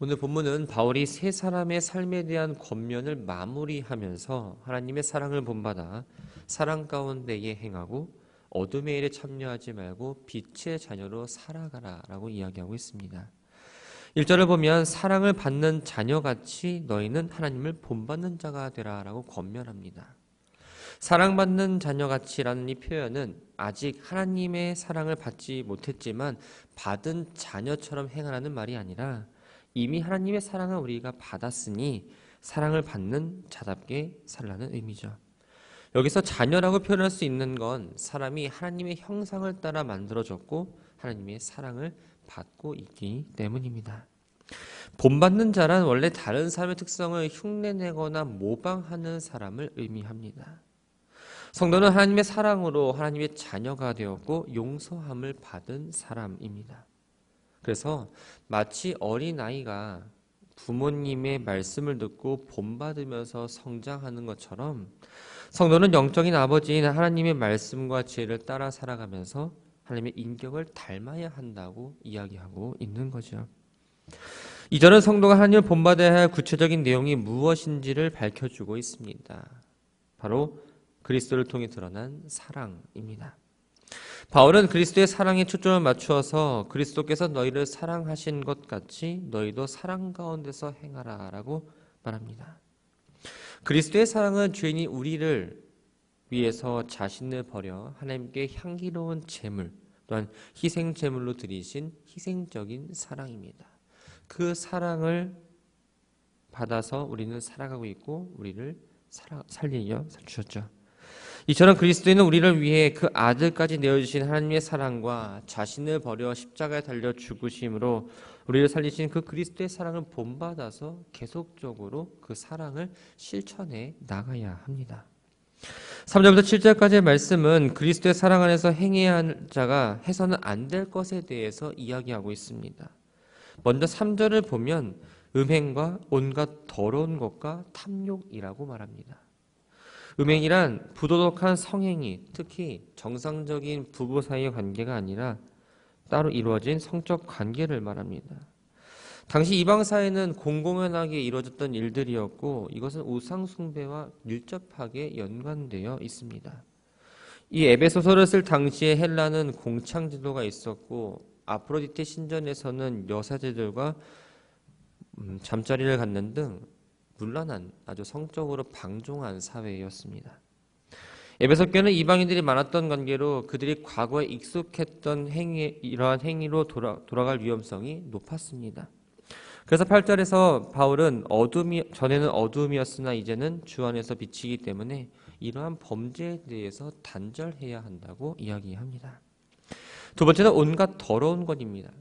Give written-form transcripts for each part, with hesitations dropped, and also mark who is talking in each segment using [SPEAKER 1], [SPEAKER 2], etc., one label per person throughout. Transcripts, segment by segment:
[SPEAKER 1] 오늘 본문은 바울이 세 사람의 삶에 대한 권면을 마무리하면서 하나님의 사랑을 본받아 사랑 가운데에 행하고 어둠의 일에 참여하지 말고 빛의 자녀로 살아가라 라고 이야기하고 있습니다. 1절을 보면 사랑을 받는 자녀같이 너희는 하나님을 본받는 자가 되라 라고 권면합니다. 사랑받는 자녀같이라는 이 표현은 아직 하나님의 사랑을 받지 못했지만 받은 자녀처럼 행하라는 말이 아니라 이미 하나님의 사랑을 우리가 받았으니 사랑을 받는 자답게 살라는 의미죠. 여기서 자녀라고 표현할 수 있는 건 사람이 하나님의 형상을 따라 만들어졌고 하나님의 사랑을 받고 있기 때문입니다. 본받는 자란 원래 다른 사람의 특성을 흉내내거나 모방하는 사람을 의미합니다. 성도는 하나님의 사랑으로 하나님의 자녀가 되었고 용서함을 받은 사람입니다. 그래서 마치 어린아이가 부모님의 말씀을 듣고 본받으면서 성장하는 것처럼 성도는 영적인 아버지인 하나님의 말씀과 지혜를 따라 살아가면서 하나님의 인격을 닮아야 한다고 이야기하고 있는 거죠. 2절은 성도가 하나님을 본받아야 할 구체적인 내용이 무엇인지를 밝혀주고 있습니다. 바로 그리스도를 통해 드러난 사랑입니다. 바울은 그리스도의 사랑에 초점을 맞추어서 그리스도께서 너희를 사랑하신 것 같이 너희도 사랑 가운데서 행하라 라고 말합니다. 그리스도의 사랑은 죄인이 우리를 위해서 자신을 버려 하나님께 향기로운 제물 또한 희생 제물로 드리신 희생적인 사랑입니다. 그 사랑을 받아서 우리는 살아가고 있고 우리를 살리려 주셨죠. 이처럼 그리스도인은 우리를 위해 그 아들까지 내어주신 하나님의 사랑과 자신을 버려 십자가에 달려 죽으심으로 우리를 살리신 그 그리스도의 사랑을 본받아서 계속적으로 그 사랑을 실천해 나가야 합니다. 3절부터 7절까지의 말씀은 그리스도의 사랑 안에서 행해야 할 자가 해서는 안 될 것에 대해서 이야기하고 있습니다. 먼저 3절을 보면 음행과 온갖 더러운 것과 탐욕이라고 말합니다. 음행이란 부도덕한 성행위, 특히 정상적인 부부 사이의 관계가 아니라 따로 이루어진 성적 관계를 말합니다. 당시 이방 사회는 공공연하게 이루어졌던 일들이었고 이것은 우상 숭배와 밀접하게 연관되어 있습니다. 이 에베소서를 쓸 당시에 헬라는 공창 제도가 있었고 아프로디테 신전에서는 여사제들과 잠자리를 갖는 등 문란한 아주 성적으로 방종한 사회였습니다. 에베소 교회는 이방인들이 많았던 관계로 그들이 과거에 익숙했던 이러한 행위로 돌아갈 위험성이 높았습니다. 그래서 8절에서 바울은 전에는 어두움이었으나 이제는 주 안에서 빛이기 때문에 이러한 범죄에 대해서 단절해야 한다고 이야기합니다. 두 번째는 온갖 더러운 것입니다.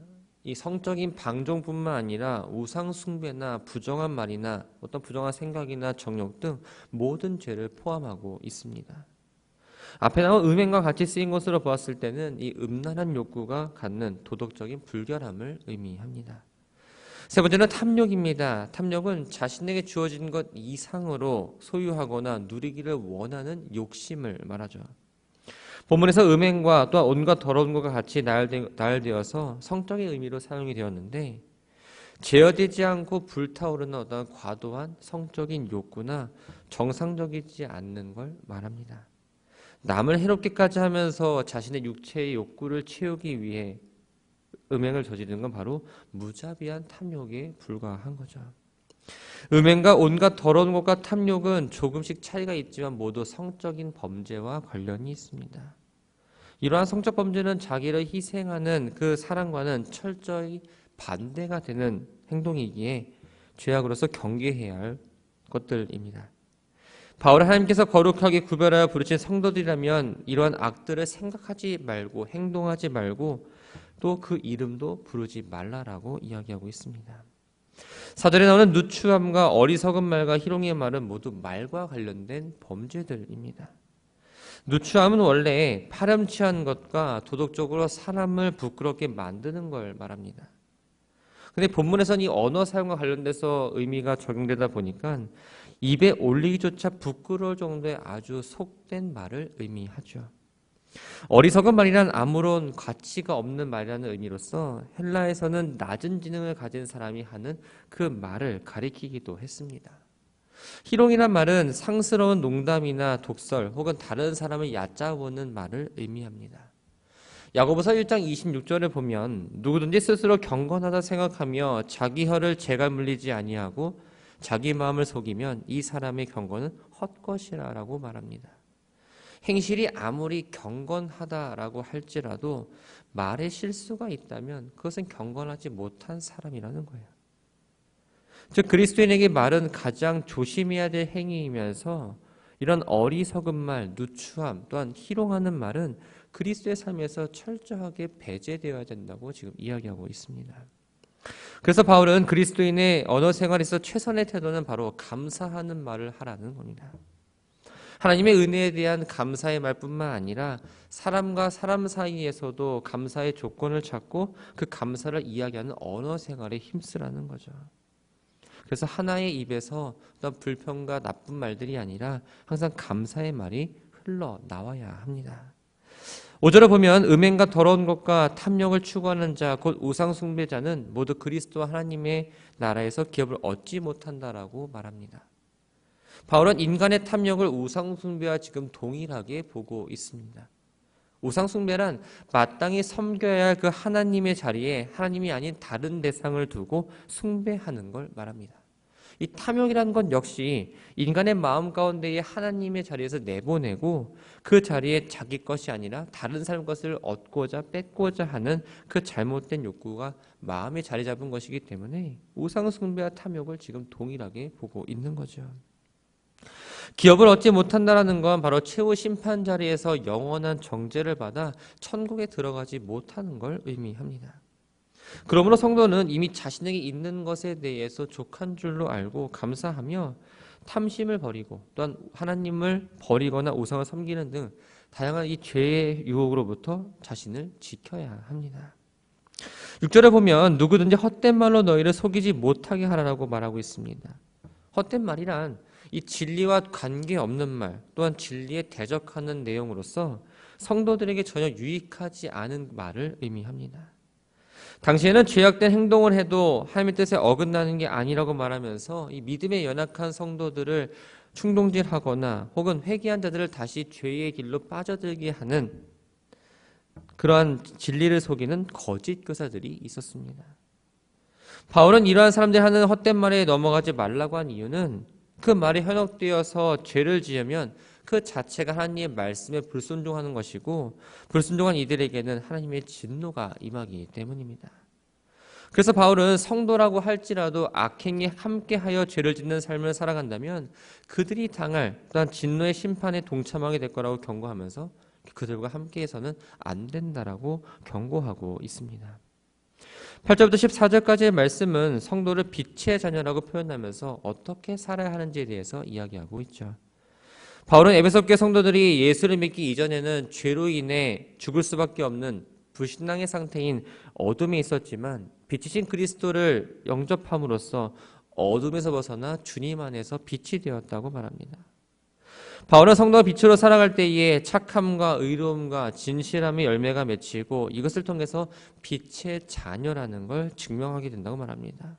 [SPEAKER 1] 이 성적인 방종뿐만 아니라 우상 숭배나 부정한 말이나 어떤 부정한 생각이나 정욕 등 모든 죄를 포함하고 있습니다. 앞에 나온 음행과 같이 쓰인 것으로 보았을 때는 이 음란한 욕구가 갖는 도덕적인 불결함을 의미합니다. 세 번째는 탐욕입니다. 탐욕은 자신에게 주어진 것 이상으로 소유하거나 누리기를 원하는 욕심을 말하죠. 본문에서 음행과 또한 온갖 더러운 것과 같이 나열되어서 성적인 의미로 사용이 되었는데 제어되지 않고 불타오르는 어떤 과도한 성적인 욕구나 정상적이지 않는 걸 말합니다. 남을 해롭게까지 하면서 자신의 육체의 욕구를 채우기 위해 음행을 저지르는 건 바로 무자비한 탐욕에 불과한 거죠. 음행과 온갖 더러운 것과 탐욕은 조금씩 차이가 있지만 모두 성적인 범죄와 관련이 있습니다. 이러한 성적 범죄는 자기를 희생하는 그 사랑과는 철저히 반대가 되는 행동이기에 죄악으로서 경계해야 할 것들입니다. 바울은 하나님께서 거룩하게 구별하여 부르신 성도들이라면 이러한 악들을 생각하지 말고 행동하지 말고 또 그 이름도 부르지 말라라고 이야기하고 있습니다. 사절에 나오는 누추함과 어리석은 말과 희롱의 말은 모두 말과 관련된 범죄들입니다. 누추함은 원래 파렴치한 것과 도덕적으로 사람을 부끄럽게 만드는 걸 말합니다. 근데 본문에서는 이 언어 사용과 관련돼서 의미가 적용되다 보니까 입에 올리기조차 부끄러울 정도의 아주 속된 말을 의미하죠. 어리석은 말이란 아무런 가치가 없는 말이라는 의미로서 헬라에서는 낮은 지능을 가진 사람이 하는 그 말을 가리키기도 했습니다. 희롱이란 말은 상스러운 농담이나 독설 혹은 다른 사람을 얕잡아보는 말을 의미합니다. 야고보서 1장 26절을 보면 누구든지 스스로 경건하다 생각하며 자기 혀를 재가 물리지 아니하고 자기 마음을 속이면 이 사람의 경건은 헛것이라라고 말합니다. 행실이 아무리 경건하다라고 할지라도 말에 실수가 있다면 그것은 경건하지 못한 사람이라는 거예요. 즉 그리스도인에게 말은 가장 조심해야 될 행위이면서 이런 어리석은 말, 누추함 또한 희롱하는 말은 그리스도의 삶에서 철저하게 배제되어야 된다고 지금 이야기하고 있습니다. 그래서 바울은 그리스도인의 언어 생활에서 최선의 태도는 바로 감사하는 말을 하라는 겁니다. 하나님의 은혜에 대한 감사의 말뿐만 아니라 사람과 사람 사이에서도 감사의 조건을 찾고 그 감사를 이야기하는 언어 생활에 힘쓰라는 거죠. 그래서 하나의 입에서 어떤 불평과 나쁜 말들이 아니라 항상 감사의 말이 흘러나와야 합니다. 5절을 보면 음행과 더러운 것과 탐욕을 추구하는 자 곧 우상 숭배자는 모두 그리스도와 하나님의 나라에서 기업을 얻지 못한다라고 말합니다. 바울은 인간의 탐욕을 우상 숭배와 지금 동일하게 보고 있습니다. 우상 숭배란 마땅히 섬겨야 할 그 하나님의 자리에 하나님이 아닌 다른 대상을 두고 숭배하는 걸 말합니다. 이 탐욕이라는 건 역시 인간의 마음 가운데에 하나님의 자리에서 내보내고 그 자리에 자기 것이 아니라 다른 사람 것을 얻고자 뺏고자 하는 그 잘못된 욕구가 마음에 자리 잡은 것이기 때문에 우상 숭배와 탐욕을 지금 동일하게 보고 있는 거죠. 기업을 얻지 못한다는 건 바로 최후 심판 자리에서 영원한 정죄를 받아 천국에 들어가지 못하는 걸 의미합니다. 그러므로 성도는 이미 자신에게 있는 것에 대해서 족한 줄로 알고 감사하며 탐심을 버리고 또한 하나님을 버리거나 우상을 섬기는 등 다양한 이 죄의 유혹으로부터 자신을 지켜야 합니다. 6절에 보면 누구든지 헛된 말로 너희를 속이지 못하게 하라고 말하고 있습니다. 헛된 말이란 이 진리와 관계없는 말 또한 진리에 대적하는 내용으로서 성도들에게 전혀 유익하지 않은 말을 의미합니다. 당시에는 죄악된 행동을 해도 하나님의 뜻에 어긋나는 게 아니라고 말하면서 이 믿음에 연약한 성도들을 충동질하거나 혹은 회개한 자들을 다시 죄의 길로 빠져들게 하는 그러한 진리를 속이는 거짓 교사들이 있었습니다. 바울은 이러한 사람들이 하는 헛된 말에 넘어가지 말라고 한 이유는 그 말이 현혹되어서 죄를 지으면 그 자체가 하나님의 말씀에 불순종하는 것이고 불순종한 이들에게는 하나님의 진노가 임하기 때문입니다. 그래서 바울은 성도라고 할지라도 악행에 함께하여 죄를 짓는 삶을 살아간다면 그들이 당할 또한 진노의 심판에 동참하게 될 거라고 경고하면서 그들과 함께해서는 안 된다라고 경고하고 있습니다. 8절부터 14절까지의 말씀은 성도를 빛의 자녀라고 표현하면서 어떻게 살아야 하는지에 대해서 이야기하고 있죠. 바울은 에베소 교회 성도들이 예수를 믿기 이전에는 죄로 인해 죽을 수밖에 없는 불신앙의 상태인 어둠에 있었지만 빛이신 그리스도를 영접함으로써 어둠에서 벗어나 주님 안에서 빛이 되었다고 말합니다. 바울은 성도가 빛으로 살아갈 때에 착함과 의로움과 진실함의 열매가 맺히고 이것을 통해서 빛의 자녀라는 걸 증명하게 된다고 말합니다.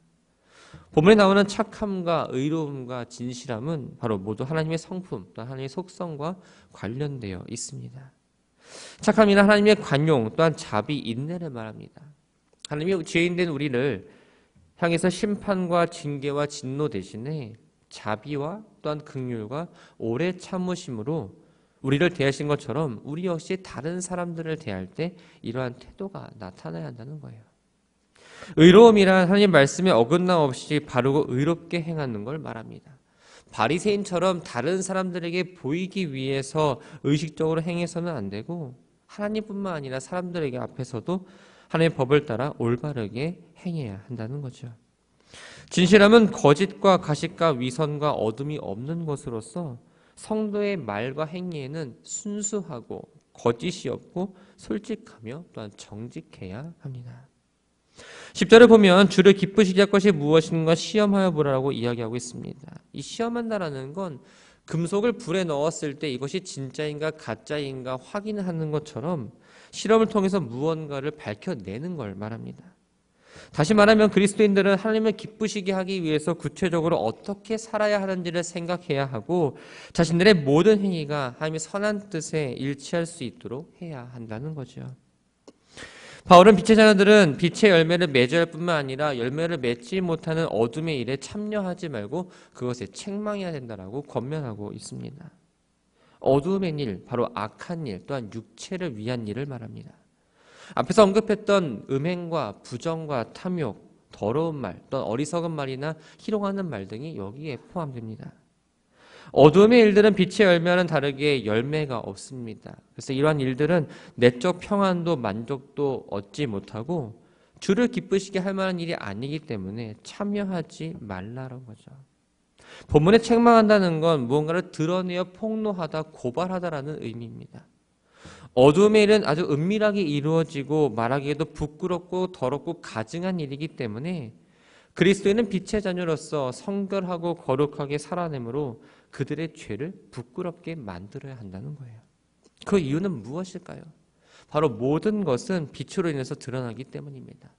[SPEAKER 1] 본문에 나오는 착함과 의로움과 진실함은 바로 모두 하나님의 성품, 또한 하나님의 속성과 관련되어 있습니다. 착함이나 하나님의 관용, 또한 자비, 인내를 말합니다. 하나님이 죄인된 우리를 향해서 심판과 징계와 진노 대신에 자비와 또한 긍휼과 오래 참으심으로 우리를 대하신 것처럼 우리 역시 다른 사람들을 대할 때 이러한 태도가 나타나야 한다는 거예요. 의로움이란 하나님 말씀에 어긋남 없이 바르고 의롭게 행하는 걸 말합니다. 바리새인처럼 다른 사람들에게 보이기 위해서 의식적으로 행해서는 안 되고 하나님뿐만 아니라 사람들에게 앞에서도 하나님의 법을 따라 올바르게 행해야 한다는 거죠. 진실함은 거짓과 가식과 위선과 어둠이 없는 것으로서 성도의 말과 행위에는 순수하고 거짓이 없고 솔직하며 또한 정직해야 합니다. 10절을 보면 주를 기쁘시게 할 것이 무엇인가 시험하여 보라고 이야기하고 있습니다. 이 시험한다라는 건 금속을 불에 넣었을 때 이것이 진짜인가 가짜인가 확인하는 것처럼 실험을 통해서 무언가를 밝혀내는 걸 말합니다. 다시 말하면 그리스도인들은 하나님을 기쁘시게 하기 위해서 구체적으로 어떻게 살아야 하는지를 생각해야 하고 자신들의 모든 행위가 하나님의 선한 뜻에 일치할 수 있도록 해야 한다는 거죠. 바울은 빛의 자녀들은 빛의 열매를 맺어야 할 뿐만 아니라 열매를 맺지 못하는 어둠의 일에 참여하지 말고 그것에 책망해야 된다라고 권면하고 있습니다. 어둠의 일, 바로 악한 일, 또한 육체를 위한 일을 말합니다. 앞에서 언급했던 음행과 부정과 탐욕, 더러운 말, 또는 어리석은 말이나 희롱하는 말 등이 여기에 포함됩니다. 어둠의 일들은 빛의 열매와는 다르게 열매가 없습니다. 그래서 이러한 일들은 내적 평안도 만족도 얻지 못하고 주를 기쁘시게 할 만한 일이 아니기 때문에 참여하지 말라는 거죠. 본문에 책망한다는 건 무언가를 드러내어 폭로하다, 고발하다라는 의미입니다. 어둠의 일은 아주 은밀하게 이루어지고 말하기에도 부끄럽고 더럽고 가증한 일이기 때문에 그리스도인은 빛의 자녀로서 성결하고 거룩하게 살아내므로 그들의 죄를 부끄럽게 만들어야 한다는 거예요. 그 이유는 무엇일까요? 바로 모든 것은 빛으로 인해서 드러나기 때문입니다.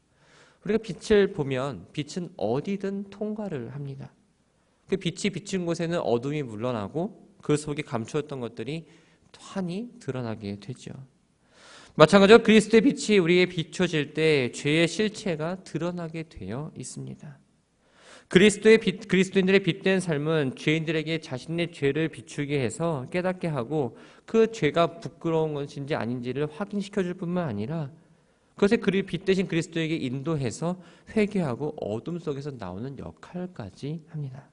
[SPEAKER 1] 우리가 빛을 보면 빛은 어디든 통과를 합니다. 그 빛이 비친 곳에는 어둠이 물러나고 그 속에 감추었던 것들이 환히 드러나게 되죠. 마찬가지로 그리스도의 빛이 우리에게 비춰질 때 죄의 실체가 드러나게 되어 있습니다. 그리스도인들의 빛된 삶은 죄인들에게 자신의 죄를 비추게 해서 깨닫게 하고 그 죄가 부끄러운 것인지 아닌지를 확인시켜 줄 뿐만 아니라 그것에 빛 대신 그리스도에게 인도해서 회개하고 어둠 속에서 나오는 역할까지 합니다.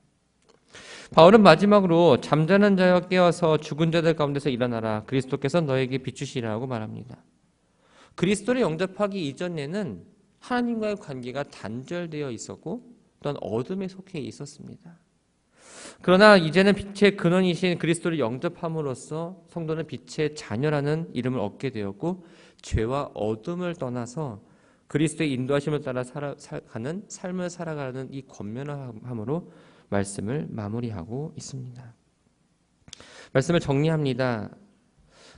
[SPEAKER 1] 바울은 마지막으로 잠자는 자여 깨어서 죽은 자들 가운데서 일어나라. 그리스도께서 너에게 비추시라고 말합니다. 그리스도를 영접하기 이전에는 하나님과의 관계가 단절되어 있었고 또한 어둠에 속해 있었습니다. 그러나 이제는 빛의 근원이신 그리스도를 영접함으로써 성도는 빛의 자녀라는 이름을 얻게 되었고 죄와 어둠을 떠나서 그리스도의 인도하심을 따라 살아가는 삶을 살아가는 이 권면함으로 말씀을 마무리하고 있습니다. 말씀을 정리합니다.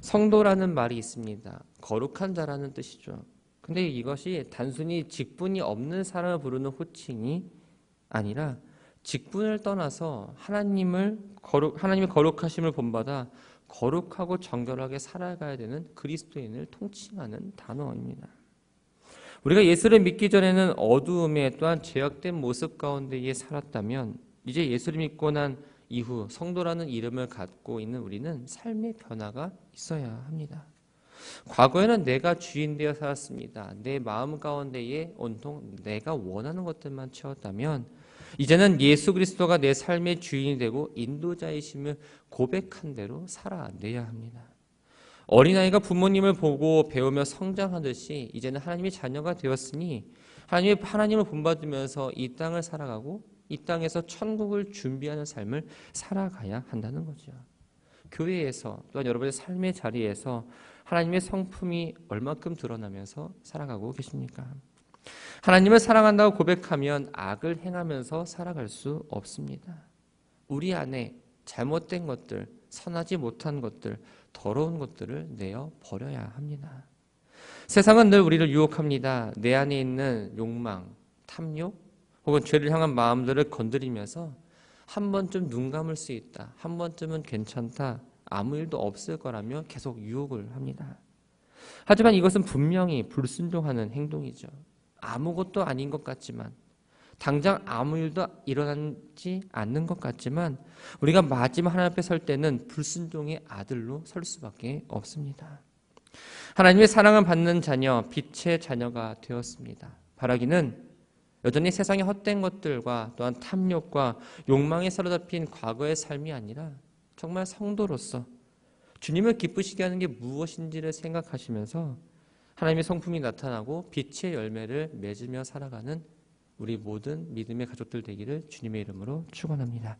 [SPEAKER 1] 성도라는 말이 있습니다. 거룩한 자라는 뜻이죠. 근데 이것이 단순히 직분이 없는 사람을 부르는 호칭이 아니라 직분을 떠나서 하나님의 거룩하심을 본받아 거룩하고 정결하게 살아가야 되는 그리스도인을 통칭하는 단어입니다. 우리가 예수를 믿기 전에는 어두움에 또한 죄악된 모습 가운데에 살았다면 이제 예수를 믿고 난 이후 성도라는 이름을 갖고 있는 우리는 삶의 변화가 있어야 합니다. 과거에는 내가 주인 되어 살았습니다. 내 마음 가운데에 온통 내가 원하는 것들만 채웠다면 이제는 예수 그리스도가 내 삶의 주인이 되고 인도자이심을 고백한 대로 살아내야 합니다. 어린아이가 부모님을 보고 배우며 성장하듯이 이제는 하나님의 자녀가 되었으니 하나님을 본받으면서 이 땅을 살아가고 이 땅에서 천국을 준비하는 삶을 살아가야 한다는 거죠. 교회에서 또한 여러분의 삶의 자리에서 하나님의 성품이 얼마큼 드러나면서 살아가고 계십니까? 하나님을 사랑한다고 고백하면 악을 행하면서 살아갈 수 없습니다. 우리 안에 잘못된 것들, 선하지 못한 것들, 더러운 것들을 내어 버려야 합니다. 세상은 늘 우리를 유혹합니다. 내 안에 있는 욕망, 탐욕, 혹은 죄를 향한 마음들을 건드리면서 한 번쯤 눈 감을 수 있다. 한 번쯤은 괜찮다. 아무 일도 없을 거라며 계속 유혹을 합니다. 하지만 이것은 분명히 불순종하는 행동이죠. 아무것도 아닌 것 같지만 당장 아무 일도 일어나지 않는 것 같지만 우리가 마지막 하나님 앞에 설 때는 불순종의 아들로 설 수밖에 없습니다. 하나님의 사랑을 받는 자녀, 빛의 자녀가 되었습니다. 바라기는 여전히 세상의 헛된 것들과 또한 탐욕과 욕망에 사로잡힌 과거의 삶이 아니라 정말 성도로서 주님을 기쁘시게 하는 게 무엇인지를 생각하시면서 하나님의 성품이 나타나고 빛의 열매를 맺으며 살아가는 우리 모든 믿음의 가족들 되기를 주님의 이름으로 축원합니다.